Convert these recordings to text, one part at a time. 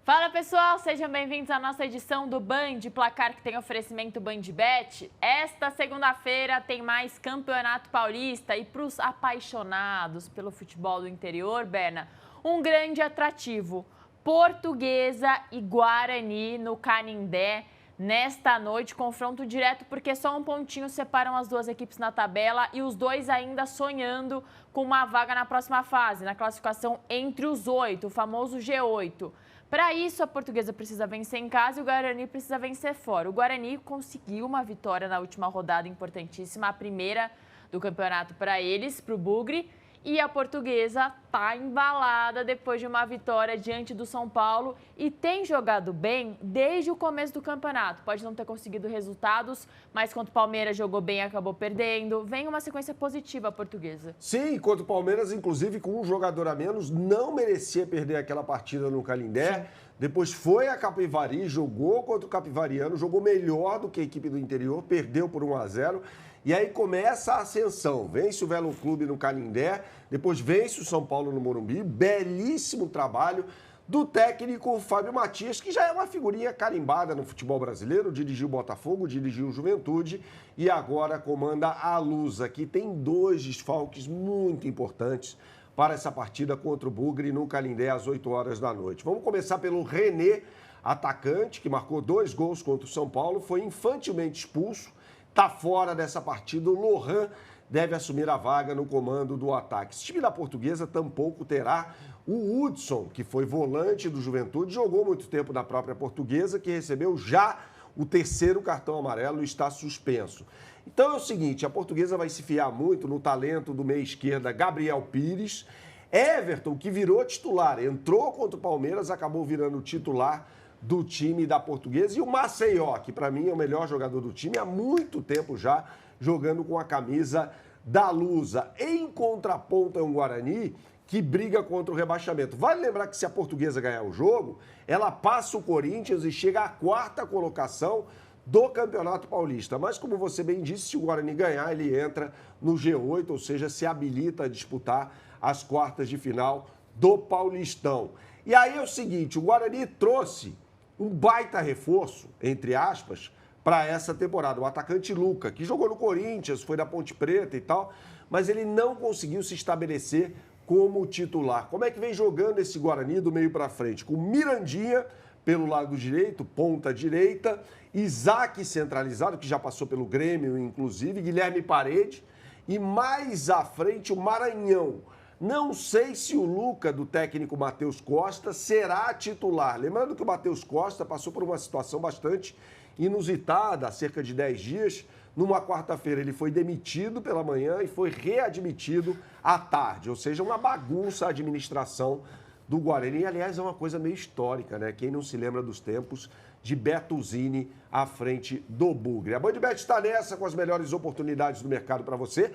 Fala pessoal, sejam bem-vindos à nossa edição do Band Placar, que tem oferecimento BandBet. Esta segunda-feira tem mais Campeonato Paulista e para os apaixonados pelo futebol do interior, Berna, um grande atrativo. Portuguesa e Guarani no Canindé. Nesta noite, confronto direto, porque só um pontinho separam as duas equipes na tabela e os dois ainda sonhando com uma vaga na próxima fase, na classificação entre os 8, o famoso G8. Para isso, a Portuguesa precisa vencer em casa e o Guarani precisa vencer fora. O Guarani conseguiu uma vitória na última rodada importantíssima, a primeira do campeonato para eles, para o Bugre. E a Portuguesa está embalada depois de uma vitória diante do São Paulo e tem jogado bem desde o começo do campeonato. Pode não ter conseguido resultados, mas contra o Palmeiras jogou bem e acabou perdendo. Vem uma sequência positiva a Portuguesa. Sim, contra o Palmeiras, inclusive com um jogador a menos, não merecia perder aquela partida no Canindé. Sim. Depois foi a Capivari, jogou contra o Capivariano, jogou melhor do que a equipe do interior, perdeu por 1-0. E aí começa a ascensão, vence o Velo Clube no Canindé, depois vence o São Paulo no Morumbi, belíssimo trabalho do técnico Fábio Matias, que já é uma figurinha carimbada no futebol brasileiro, dirigiu o Botafogo, dirigiu o Juventude e agora comanda a Lusa, que tem 2 desfalques muito importantes para essa partida contra o Bugre no Canindé às 8 horas da noite. Vamos começar pelo René, atacante, que marcou 2 gols contra o São Paulo, foi infantilmente expulso. Está fora dessa partida, o Lohan deve assumir a vaga no comando do ataque. Esse time da Portuguesa tampouco terá o Hudson, que foi volante do Juventude, jogou muito tempo na própria Portuguesa, que recebeu já o 3º cartão amarelo e está suspenso. Então é o seguinte, a Portuguesa vai se fiar muito no talento do meia-esquerda Gabriel Pires. Everton, que virou titular, entrou contra o Palmeiras, acabou virando titular do time da Portuguesa, e o Maceió, que para mim é o melhor jogador do time, há muito tempo já jogando com a camisa da Lusa. Em contraponto é um Guarani que briga contra o rebaixamento. Vale lembrar que se a Portuguesa ganhar o jogo, ela passa o Corinthians e chega à 4ª colocação do Campeonato Paulista. Mas como você bem disse, se o Guarani ganhar, ele entra no G8, ou seja, se habilita a disputar as quartas de final do Paulistão. E aí é o seguinte, o Guarani trouxe um baita reforço, entre aspas, para essa temporada. O atacante Luca, que jogou no Corinthians, foi da Ponte Preta e tal, mas ele não conseguiu se estabelecer como titular. Como é que vem jogando esse Guarani do meio para frente? Com Mirandinha pelo lado direito, ponta direita, Isaac centralizado, que já passou pelo Grêmio, inclusive, Guilherme Parede, e mais à frente o Maranhão. Não sei se o Luca, do técnico Matheus Costa, será titular. Lembrando que o Matheus Costa passou por uma situação bastante inusitada há cerca de 10 dias. Numa quarta-feira ele foi demitido pela manhã e foi readmitido à tarde. Ou seja, uma bagunça a administração do Guarani. E, aliás, é uma coisa meio histórica, né? Quem não se lembra dos tempos de Bertuzini à frente do Bugre. A BandBet está nessa com as melhores oportunidades do mercado para você.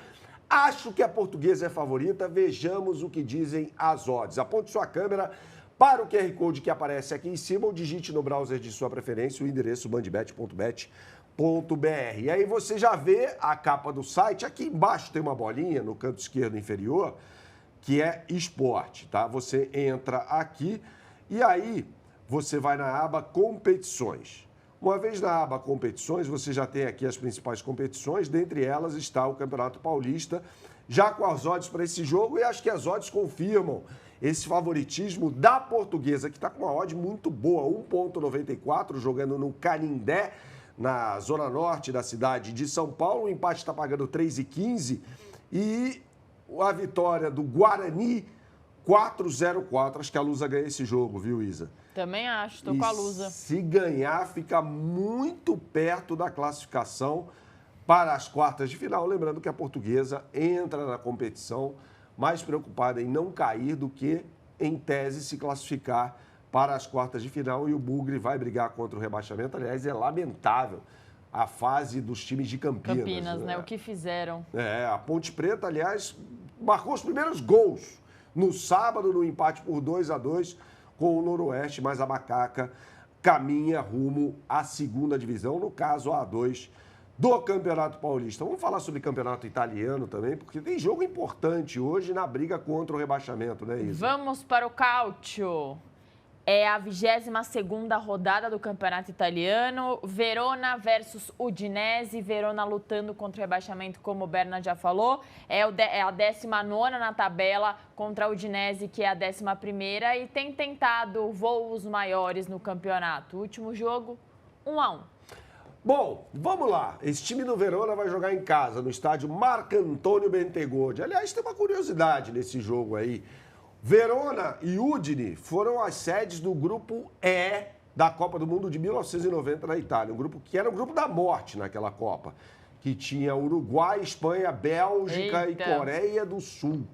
Acho que a Portuguesa é favorita, vejamos o que dizem as odds. Aponte sua câmera para o QR Code que aparece aqui em cima ou digite no browser de sua preferência o endereço bandbet.bet.br. E aí você já vê a capa do site, aqui embaixo tem uma bolinha no canto esquerdo inferior, que é esporte, tá? Você entra aqui e aí você vai na aba competições. Uma vez na aba competições, você já tem aqui as principais competições, dentre elas está o Campeonato Paulista, já com as odds para esse jogo, e acho que as odds confirmam esse favoritismo da Portuguesa, que está com uma odd muito boa, 1,94, jogando no Canindé, na zona norte da cidade de São Paulo. O empate está pagando 3,15 e a vitória do Guarani, 4-0-4. Acho que a Lusa ganha esse jogo, viu, Isa? Também acho, estou com a Lusa. Se ganhar, fica muito perto da classificação para as quartas de final. Lembrando que a Portuguesa entra na competição mais preocupada em não cair do que, em tese, se classificar para as quartas de final. E o Bugre vai brigar contra o rebaixamento. Aliás, é lamentável a fase dos times de Campinas. Campinas, né? O que fizeram. A Ponte Preta, aliás, marcou os primeiros gols no sábado, no empate por 2-2 com o Noroeste, mas a Macaca caminha rumo à 2ª divisão, no caso a A2 do Campeonato Paulista. Vamos falar sobre Campeonato Italiano também, porque tem jogo importante hoje na briga contra o rebaixamento, né, Isa? Vamos para o Calcio. É a 22ª rodada do Campeonato Italiano. Verona versus Udinese. Verona lutando contra o rebaixamento, como o Berna já falou. É a 19ª na tabela contra a Udinese, que é a 11ª. E tem tentado voos maiores no campeonato. O último jogo, 1-1. Bom, vamos lá. Esse time do Verona vai jogar em casa, no estádio Marcantonio Bentegodi. Aliás, tem uma curiosidade nesse jogo aí. Verona e Udine foram as sedes do grupo E da Copa do Mundo de 1990 na Itália. Um grupo que era o grupo da morte naquela Copa, que tinha Uruguai, Espanha, Bélgica e Coreia do Sul.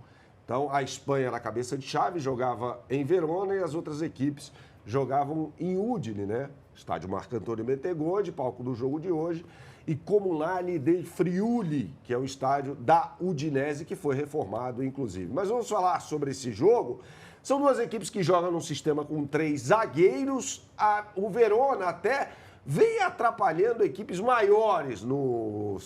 Então, a Espanha, na cabeça de chave, jogava em Verona e as outras equipes jogavam em Udine, né? Estádio Marcantonio Bentegodi, palco do jogo de hoje, e Comunale dei Friuli, que é o estádio da Udinese, que foi reformado, inclusive. Mas vamos falar sobre esse jogo. São duas equipes que jogam num sistema com 3 zagueiros. O Verona até vem atrapalhando equipes maiores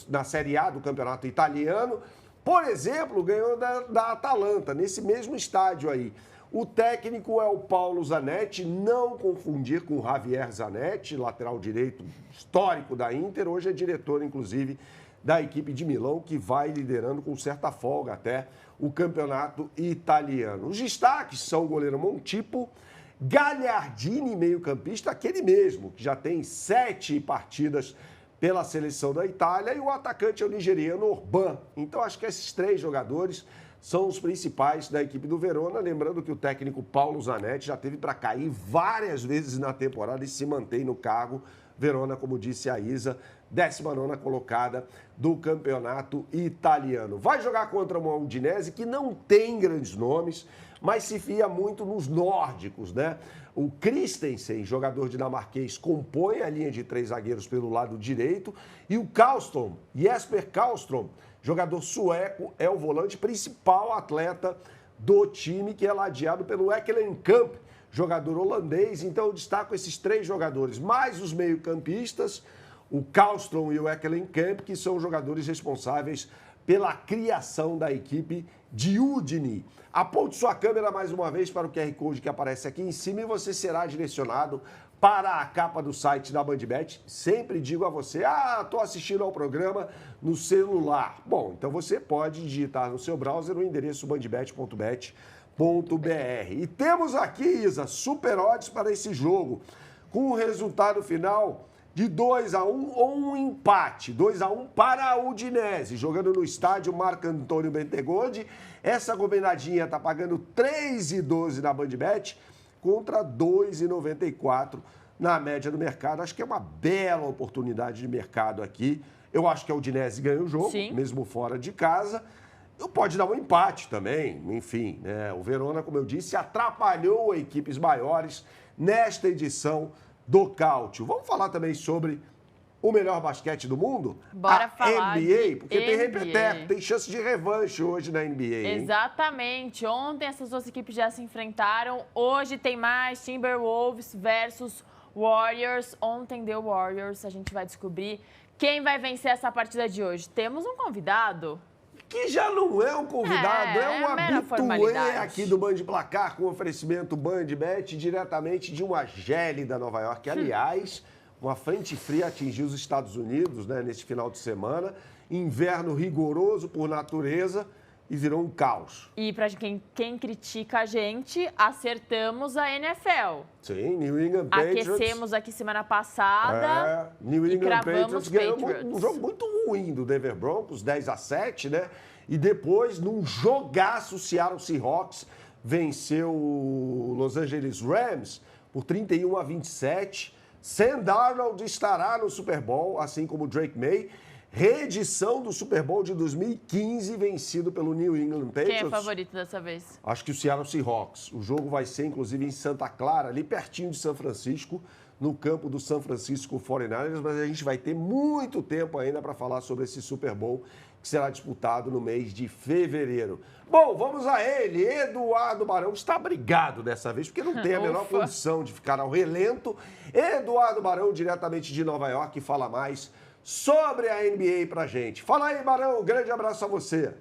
na Série A do Campeonato Italiano. Por exemplo, ganhou da Atalanta, nesse mesmo estádio aí. O técnico é o Paulo Zanetti, não confundir com o Javier Zanetti, lateral direito histórico da Inter. Hoje é diretor, inclusive, da equipe de Milão, que vai liderando com certa folga até o campeonato italiano. Os destaques são o goleiro Montipo, Gagliardini, meio-campista, aquele mesmo, que já tem 7 partidas pela seleção da Itália, e o atacante é o nigeriano Orban. Então, acho que esses 3 jogadores são os principais da equipe do Verona. Lembrando que o técnico Paulo Zanetti já teve para cair várias vezes na temporada e se mantém no cargo. Verona, como disse a Isa, 19ª colocada do campeonato italiano. Vai jogar contra uma Udinese que não tem grandes nomes, mas se fia muito nos nórdicos, né? O Christensen, jogador dinamarquês, compõe a linha de 3 zagueiros pelo lado direito, e o Karlström, Jesper Karlström, jogador sueco, é o volante principal atleta do time, que é ladeado pelo Ekkelenkamp, jogador holandês. Então, eu destaco esses 3 jogadores, mais os meio-campistas, o Karlström e o Ekkelenkamp, que são jogadores responsáveis pela criação da equipe de Udine. Aponte sua câmera mais uma vez para o QR Code que aparece aqui em cima e você será direcionado para a capa do site da BandBet. Sempre digo a você, estou assistindo ao programa no celular. Bom, então você pode digitar no seu browser o endereço bandbet.bet.br. E temos aqui, Isa, super odds para esse jogo, com o resultado final de 2-1 ou um empate. 2-1 para a Udinese, jogando no estádio Marcantonio Bentegodi. Essa combinadinha está pagando 3,12 na BandBet, contra 2,94 na média do mercado. Acho que é uma bela oportunidade de mercado aqui. Eu acho que a Udinese ganha o jogo, sim, mesmo fora de casa. Pode dar um empate também, enfim, né? O Verona, como eu disse, atrapalhou equipes maiores nesta edição do Cálcio. Vamos falar também sobre o melhor basquete do mundo? Bora falar NBA, porque NBA. Tem repeteco, tem chance de revanche hoje na NBA. Hein? Exatamente. Ontem essas duas equipes já se enfrentaram. Hoje tem mais Timberwolves versus Warriors. Ontem deu Warriors. A gente vai descobrir quem vai vencer essa partida de hoje. Temos um convidado. Que já não é um convidado, é um habitué aqui do Band Placar, com oferecimento BandBet, diretamente de uma gélida Nova York. Aliás, uma frente fria atingiu os Estados Unidos, né, neste final de semana. Inverno rigoroso por natureza e virou um caos. E para quem critica a gente, acertamos a NFL. Sim, New England Patriots. Aquecemos aqui semana passada. New England Patriots ganhou um jogo muito ruim do Denver Broncos, 10-7, né? E depois, num jogaço, o Seattle Seahawks venceu o Los Angeles Rams por 31-27. Sam Darnold estará no Super Bowl, assim como o Drake May. Reedição do Super Bowl de 2015, vencido pelo New England Patriots. Quem é favorito dessa vez? Acho que o Seattle Seahawks. O jogo vai ser, inclusive, em Santa Clara, ali pertinho de São Francisco, no campo do San Francisco 49ers, mas a gente vai ter muito tempo ainda para falar sobre esse Super Bowl, que será disputado no mês de fevereiro. Bom, vamos a ele. Eduardo Barão está brigado dessa vez, porque não tem a menor condição de ficar ao relento. Eduardo Barão, diretamente de Nova York, fala mais sobre a NBA pra gente. Fala aí, Barão, um grande abraço a você.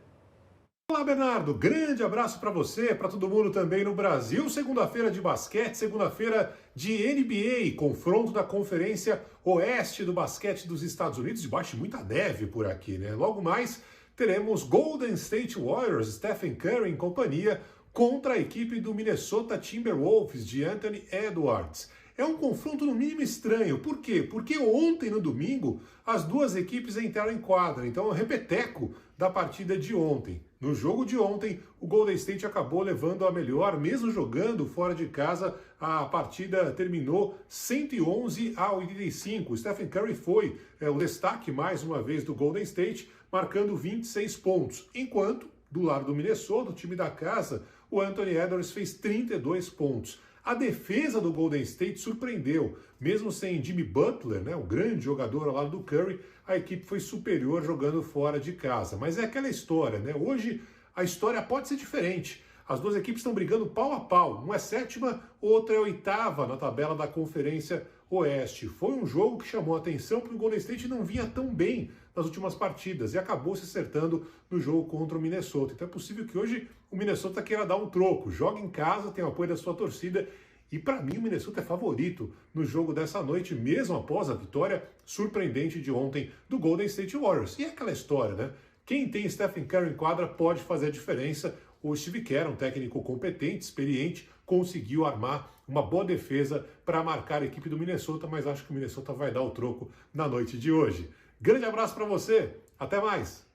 Olá, Bernardo. Grande abraço para você, para todo mundo também no Brasil. Segunda-feira de basquete, segunda-feira de NBA, confronto da Conferência Oeste do basquete dos Estados Unidos, debaixo de muita neve por aqui, né? Logo mais, teremos Golden State Warriors, Stephen Curry e companhia, contra a equipe do Minnesota Timberwolves de Anthony Edwards. É um confronto no mínimo estranho. Por quê? Porque ontem, no domingo, as duas equipes entraram em quadra. Então, é um repeteco da partida de ontem. No jogo de ontem, o Golden State acabou levando a melhor, mesmo jogando fora de casa. A partida terminou 111-85. O Stephen Curry foi o destaque, mais uma vez, do Golden State, marcando 26 pontos. Enquanto, do lado do Minnesota, o time da casa, o Anthony Edwards fez 32 pontos. A defesa do Golden State surpreendeu. Mesmo sem Jimmy Butler, né, o grande jogador ao lado do Curry, a equipe foi superior jogando fora de casa. Mas é aquela história, né? Hoje a história pode ser diferente. As duas equipes estão brigando pau a pau. Uma é sétima, outra é oitava na tabela da Conferência Oeste. Foi um jogo que chamou a atenção porque o Golden State não vinha tão bem nas últimas partidas e acabou se acertando no jogo contra o Minnesota. Então é possível que hoje o Minnesota queira dar um troco. Joga em casa, tem o apoio da sua torcida. E para mim o Minnesota é favorito no jogo dessa noite, mesmo após a vitória surpreendente de ontem do Golden State Warriors. E é aquela história, né? Quem tem Stephen Curry em quadra pode fazer a diferença. O Steve Kerr, um técnico competente, experiente, conseguiu armar uma boa defesa para marcar a equipe do Minnesota, mas acho que o Minnesota vai dar o troco na noite de hoje. Grande abraço para você, até mais!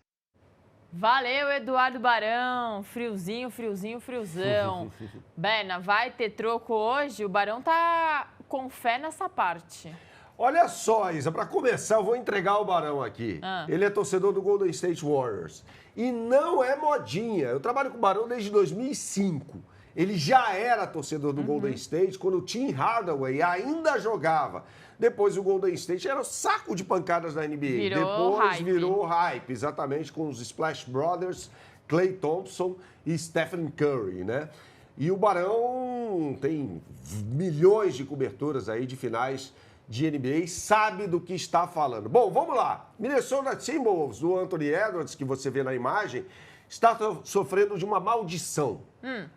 Valeu, Eduardo Barão. Friozinho, friozinho, friozão. Berna, vai ter troco hoje? O Barão tá com fé nessa parte. Olha só, Isa, para começar, eu vou entregar o Barão aqui. Ele é torcedor do Golden State Warriors. E não é modinha. Eu trabalho com o Barão desde 2005. Ele já era torcedor do Golden State quando o Tim Hardaway ainda jogava. Depois o Golden State era o saco de pancadas da NBA. Depois virou hype, exatamente, com os Splash Brothers, Klay Thompson e Stephen Curry, né? E o Barão tem milhões de coberturas aí de finais de NBA, sabe do que está falando. Bom, vamos lá. Minnesota Timberwolves, do Anthony Edwards, que você vê na imagem, está sofrendo de uma maldição.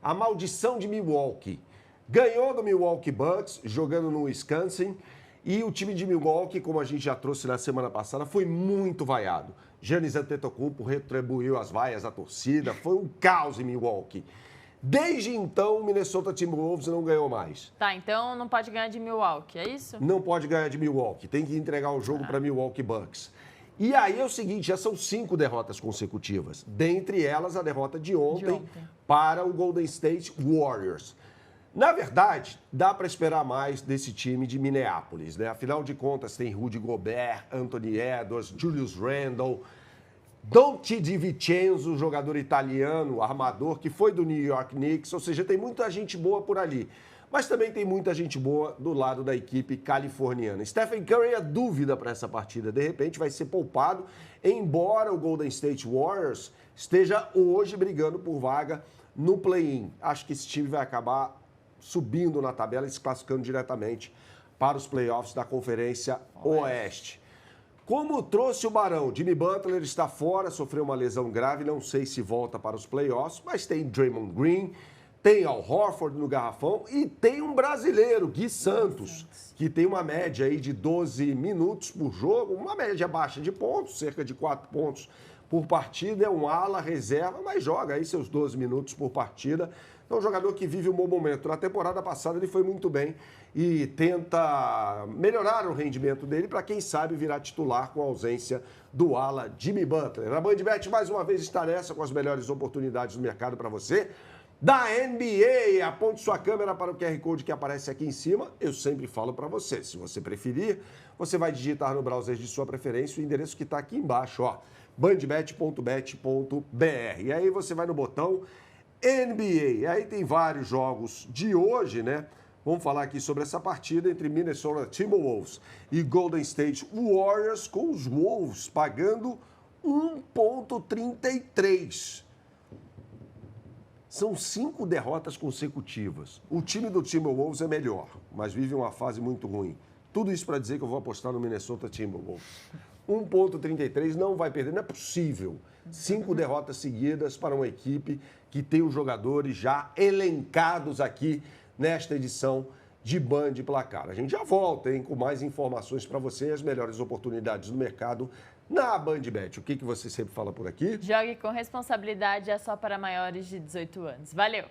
A maldição de Milwaukee. Ganhou do Milwaukee Bucks, jogando no Wisconsin, e o time de Milwaukee, como a gente já trouxe na semana passada, foi muito vaiado. Giannis Antetokounmpo retribuiu as vaias à torcida, foi um caos em Milwaukee. Desde então, o Minnesota Timberwolves não ganhou mais. Tá, então não pode ganhar de Milwaukee, é isso? Não pode ganhar de Milwaukee, tem que entregar o jogo para Milwaukee Bucks. E aí é o seguinte, já são 5 derrotas consecutivas. Dentre elas, a derrota de ontem para o Golden State Warriors. Na verdade, dá para esperar mais desse time de Minneapolis, né? Afinal de contas, tem Rudy Gobert, Anthony Edwards, Julius Randle, Donte DiVincenzo, jogador italiano, armador, que foi do New York Knicks. Ou seja, tem muita gente boa por ali. Mas também tem muita gente boa do lado da equipe californiana. Stephen Curry é dúvida para essa partida. De repente vai ser poupado, embora o Golden State Warriors esteja hoje brigando por vaga no play-in. Acho que esse time vai acabar subindo na tabela e se classificando diretamente para os playoffs da Conferência Oeste. Como trouxe o Barão, Jimmy Butler está fora, sofreu uma lesão grave, não sei se volta para os playoffs, mas tem Draymond Green, tem Al Horford no garrafão e tem um brasileiro, Gui Santos, que tem uma média aí de 12 minutos por jogo, uma média baixa de pontos, cerca de 4 pontos por partida, é um ala reserva, mas joga aí seus 12 minutos por partida. É um jogador que vive um bom momento. Na temporada passada ele foi muito bem e tenta melhorar o rendimento dele para, quem sabe, virar titular com a ausência do ala Jimmy Butler. A BandBet mais uma vez está nessa com as melhores oportunidades do mercado para você. Da NBA, aponte sua câmera para o QR Code que aparece aqui em cima. Eu sempre falo para você, se você preferir, você vai digitar no browser de sua preferência o endereço que está aqui embaixo, ó, bandbet.bet.br. E aí você vai no botão NBA. E aí tem vários jogos de hoje, né? Vamos falar aqui sobre essa partida entre Minnesota Timberwolves e Golden State Warriors, com os Wolves pagando 1,33. São 5 derrotas consecutivas. O time do Timberwolves é melhor, mas vive uma fase muito ruim. Tudo isso para dizer que eu vou apostar no Minnesota Timberwolves. 1,33, não vai perder, não é possível. 5 derrotas seguidas para uma equipe que tem os jogadores já elencados aqui nesta edição de Band Placar. A gente já volta, hein, com mais informações para você e as melhores oportunidades do mercado na BandBet. O que você sempre fala por aqui? Jogue com responsabilidade, é só para maiores de 18 anos. Valeu!